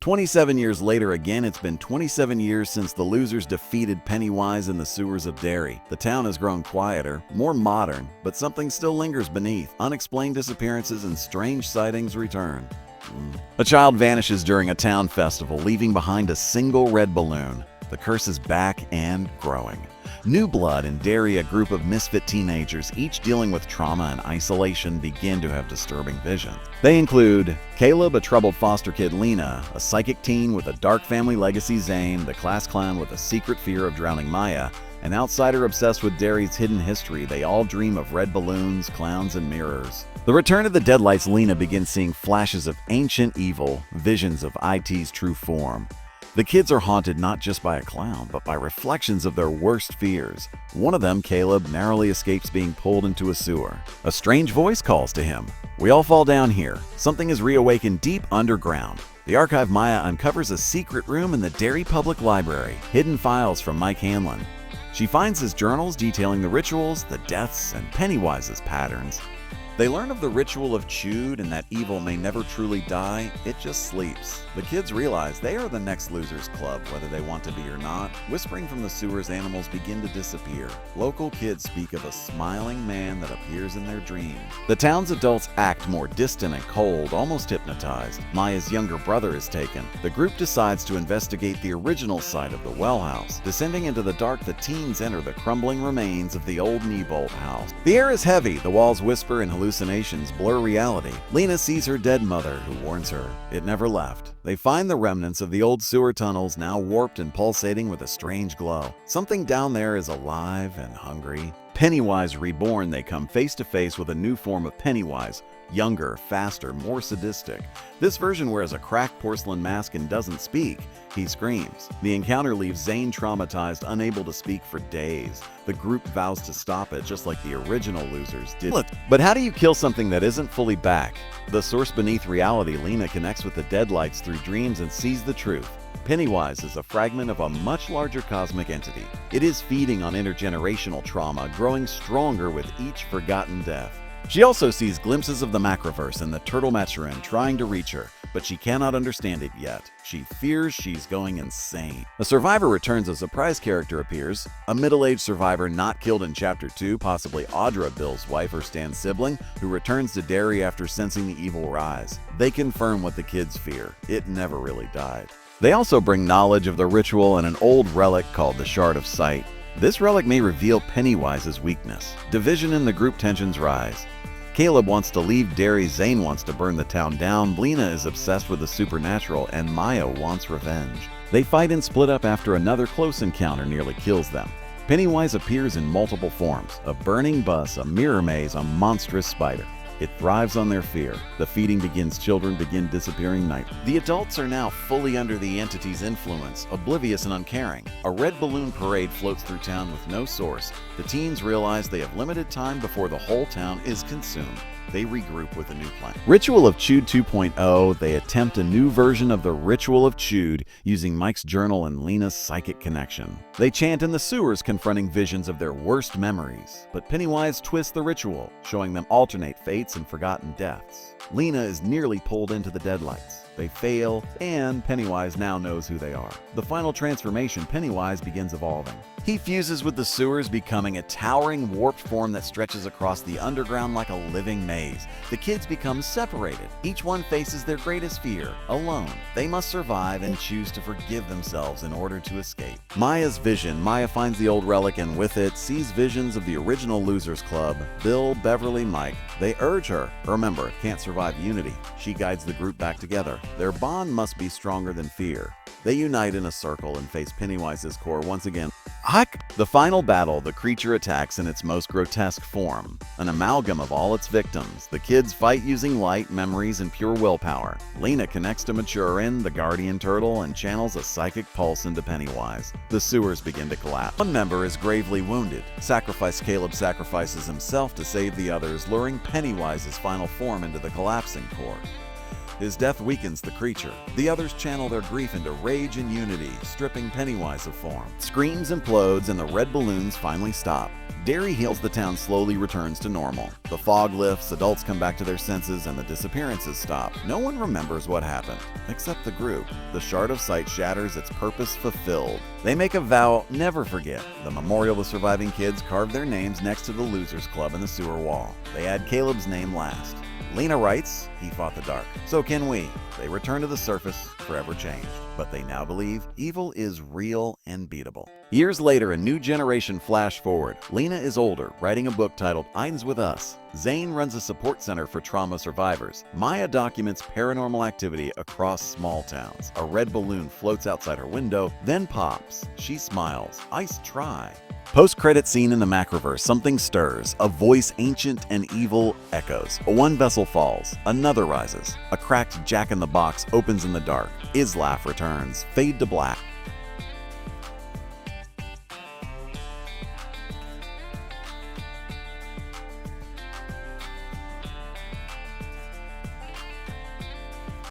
27 years later again, it's been 27 years since the losers defeated Pennywise in the sewers of Derry. The town has grown quieter, more modern, but something still lingers beneath. Unexplained disappearances and strange sightings return. A child vanishes during a town festival, leaving behind a single red balloon. The curse is back and growing. New blood in Derry, a group of misfit teenagers, each dealing with trauma and isolation, begin to have disturbing visions. They include Caleb, a troubled foster kid Lena, a psychic teen with a dark family legacy Zane, the class clown with a secret fear of drowning Maya, an outsider obsessed with Derry's hidden history. They all dream of red balloons, clowns, and mirrors. The return of the Deadlights, Lena begins seeing flashes of ancient evil, visions of IT's true form. The kids are haunted not just by a clown, but by reflections of their worst fears. One of them, Caleb, narrowly escapes being pulled into a sewer. A strange voice calls to him. We all fall down here. Something is reawakened deep underground. The archive Maya uncovers a secret room in the Derry Public Library, hidden files from Mike Hanlon. She finds his journals detailing the rituals, the deaths, and Pennywise's patterns. They learn of the Ritual of Chüd and that evil may never truly die, it just sleeps. The kids realize they are the next losers club, whether they want to be or not. Whispering from the sewers, animals begin to disappear. Local kids speak of a smiling man that appears in their dreams. The town's adults act more distant and cold, almost hypnotized. Maya's younger brother is taken. The group decides to investigate the original site of the well house. Descending into the dark, the teens enter the crumbling remains of the old Niebolt house. The air is heavy, the walls whisper and hallucinations blur reality. Lena sees her dead mother, who warns her it never left. They find the remnants of the old sewer tunnels, now warped and pulsating with a strange glow. Something down there is alive and hungry. Pennywise reborn, they come face to face with a new form of Pennywise, younger, faster, more sadistic. This version wears a cracked porcelain mask and doesn't speak. He screams. The encounter leaves Zane traumatized, unable to speak for days. The group vows to stop it, just like the original losers did. Look, but how do you kill something that isn't fully back? The source beneath reality, Lena connects with the Deadlights through dreams and sees the truth. Pennywise is a fragment of a much larger cosmic entity. It is feeding on intergenerational trauma, growing stronger with each forgotten death. She also sees glimpses of the macroverse and the turtle Maturin trying to reach her, but she cannot understand it yet. She fears she's going insane. A survivor returns. A surprise character appears. A middle-aged survivor not killed in Chapter 2, possibly Audra, Bill's wife or Stan's sibling, who returns to Derry after sensing the evil rise. They confirm what the kids fear. It never really died. They also bring knowledge of the ritual and an old relic called the Shard of Sight. This relic may reveal Pennywise's weakness. Division in the group, tensions rise. Caleb wants to leave Derry, Zane wants to burn the town down, Lena is obsessed with the supernatural, and Maya wants revenge. They fight and split up after another close encounter nearly kills them. Pennywise appears in multiple forms: a burning bus, a mirror maze, a monstrous spider. It thrives on their fear. The feeding begins, children begin disappearing night. The adults are now fully under the entity's influence, oblivious and uncaring. A red balloon parade floats through town with no source. The teens realize they have limited time before the whole town is consumed. They regroup with a new plan. Ritual of Chüd 2.0, they attempt a new version of the Ritual of Chüd using Mike's journal and Lena's psychic connection. They chant in the sewers, confronting visions of their worst memories. But Pennywise twists the ritual, showing them alternate fates and forgotten deaths. Lena is nearly pulled into the Deadlights. They fail, and Pennywise now knows who they are. The final transformation, Pennywise begins evolving. He fuses with the sewers, becoming a towering, warped form that stretches across the underground like a living maze. The kids become separated. Each one faces their greatest fear, alone. They must survive and choose to forgive themselves in order to escape. Maya's vision. Maya finds the old relic and with it sees visions of the original Losers Club, Bill, Beverly, Mike. They urge her. Remember, can't survive unity. She guides the group back together. Their bond must be stronger than fear. They unite in a circle and face Pennywise's core once again. The final battle, the creature attacks in its most grotesque form, an amalgam of all its victims. The kids fight using light, memories, and pure willpower. Lena connects to Maturin, the guardian turtle, and channels a psychic pulse into Pennywise. The sewers begin to collapse. One member is gravely wounded. Caleb sacrifices himself to save the others, luring Pennywise's final form into the collapsing core. His death weakens the creature. The others channel their grief into rage and unity, stripping Pennywise of form. Screams implodes and the red balloons finally stop. Derry heals the town slowly returns to normal. The fog lifts, adults come back to their senses, and the disappearances stop. No one remembers what happened, except the group. The shard of sight shatters, its purpose fulfilled. They make a vow never forget. The memorial of surviving kids carve their names next to the Losers Club in the sewer wall. They add Caleb's name last. Lena writes, "He fought the dark. So can we." They return to the surface, forever changed. But they now believe evil is real and beatable. Years later, a new generation flash forward. Lena is older, writing a book titled Ein's With Us. Zane runs a support center for trauma survivors. Maya documents paranormal activity across small towns. A red balloon floats outside her window, then pops. She smiles. "Ice try." Post-credit scene in the Macroverse, something stirs. A voice ancient and evil echoes. One vessel falls, another rises. A cracked jack-in-the-box opens in the dark. Islaf returns. Fade to black.